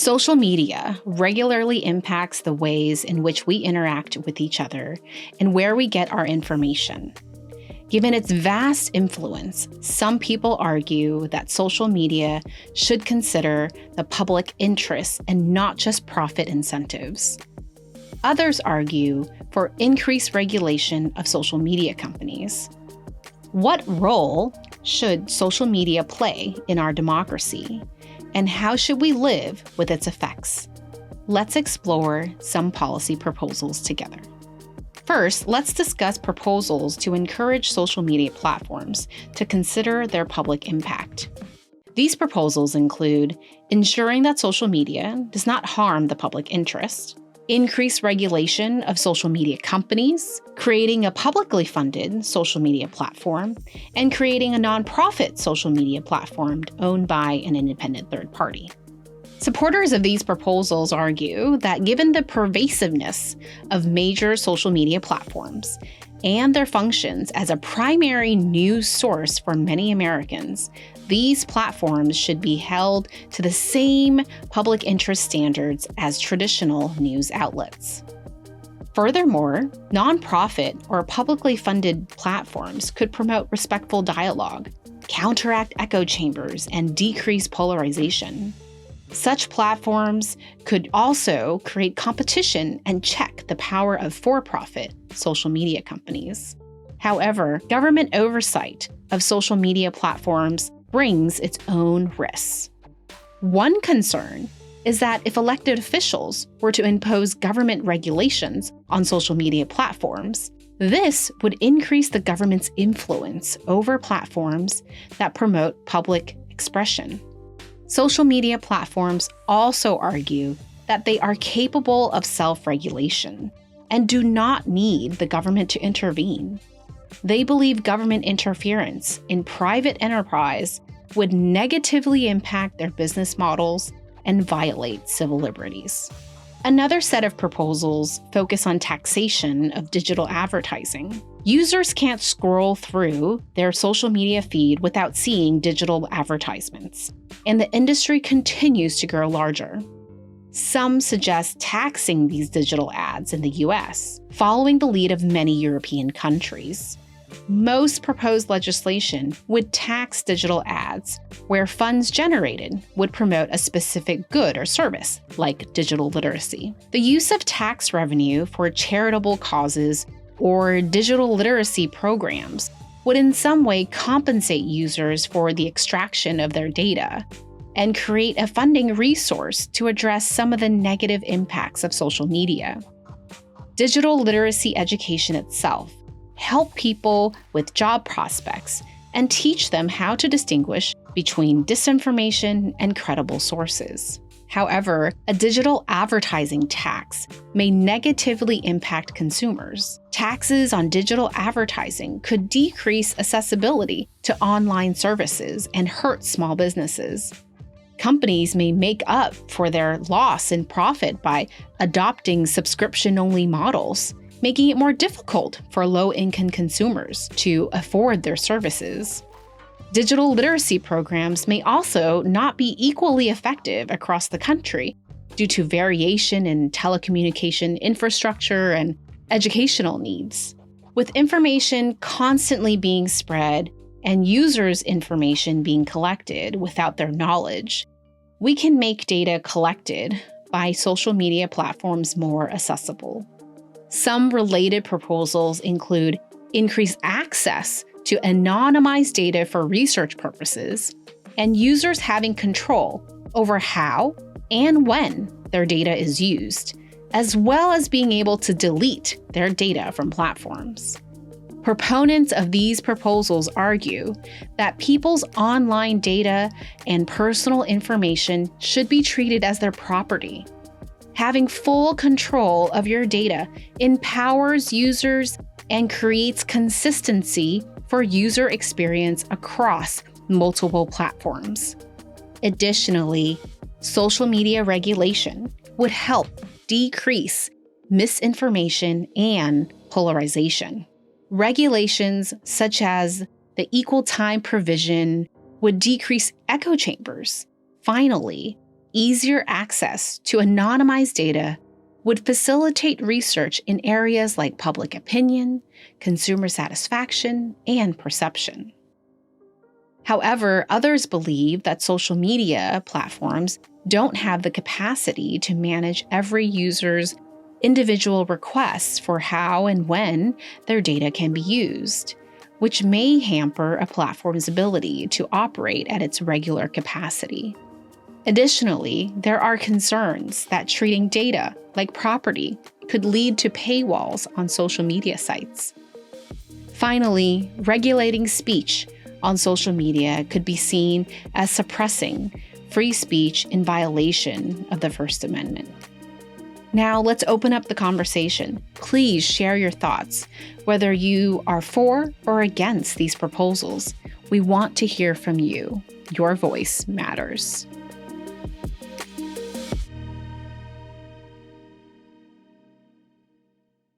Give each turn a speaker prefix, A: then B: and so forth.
A: Social media regularly impacts the ways in which we interact with each other and where we get our information. Given its vast influence, some people argue that social media should consider the public interest and not just profit incentives. Others argue for increased regulation of social media companies. What role should social media play in our democracy? And how should we live with its effects? Let's explore some policy proposals together. First, let's discuss proposals to encourage social media platforms to consider their public impact. These proposals include ensuring that social media does not harm the public interest, increased regulation of social media companies, creating a publicly funded social media platform, and creating a nonprofit social media platform owned by an independent third party. Supporters of these proposals argue that given the pervasiveness of major social media platforms and their functions as a primary news source for many Americans, these platforms should be held to the same public interest standards as traditional news outlets. Furthermore, nonprofit or publicly funded platforms could promote respectful dialogue, counteract echo chambers, and decrease polarization. Such platforms could also create competition and check the power of for-profit social media companies. However, government oversight of social media platforms brings its own risks. One concern is that if elected officials were to impose government regulations on social media platforms, this would increase the government's influence over platforms that promote public expression. Social media platforms also argue that they are capable of self-regulation and do not need the government to intervene. They believe government interference in private enterprise would negatively impact their business models and violate civil liberties. Another set of proposals focus on taxation of digital advertising. Users can't scroll through their social media feed without seeing digital advertisements, and the industry continues to grow larger. Some suggest taxing these digital ads in the US, following the lead of many European countries. Most proposed legislation would tax digital ads where funds generated would promote a specific good or service, like digital literacy. The use of tax revenue for charitable causes or digital literacy programs would in some way compensate users for the extraction of their data and create a funding resource to address some of the negative impacts of social media. Digital literacy education itself help people with job prospects and teach them how to distinguish between disinformation and credible sources. However, a digital advertising tax may negatively impact consumers. Taxes on digital advertising could decrease accessibility to online services and hurt small businesses. Companies may make up for their loss in profit by adopting subscription-only models, making it more difficult for low-income consumers to afford their services. Digital literacy programs may also not be equally effective across the country due to variation in telecommunication infrastructure and educational needs. With information constantly being spread and users' information being collected without their knowledge, we can make data collected by social media platforms more accessible. Some related proposals include increased access to anonymized data for research purposes, and users having control over how and when their data is used, as well as being able to delete their data from platforms. Proponents of these proposals argue that people's online data and personal information should be treated as their property. Having full control of your data empowers users and creates consistency for user experience across multiple platforms. Additionally, social media regulation would help decrease misinformation and polarization. Regulations such as the equal time provision would decrease echo chambers. Finally, easier access to anonymized data would facilitate research in areas like public opinion, consumer satisfaction, and perception. However, others believe that social media platforms don't have the capacity to manage every user's individual requests for how and when their data can be used, which may hamper a platform's ability to operate at its regular capacity. Additionally, there are concerns that treating data like property could lead to paywalls on social media sites. Finally, regulating speech on social media could be seen as suppressing free speech in violation of the First Amendment. Now, let's open up the conversation. Please share your thoughts, whether you are for or against these proposals. We want to hear from you. Your voice matters.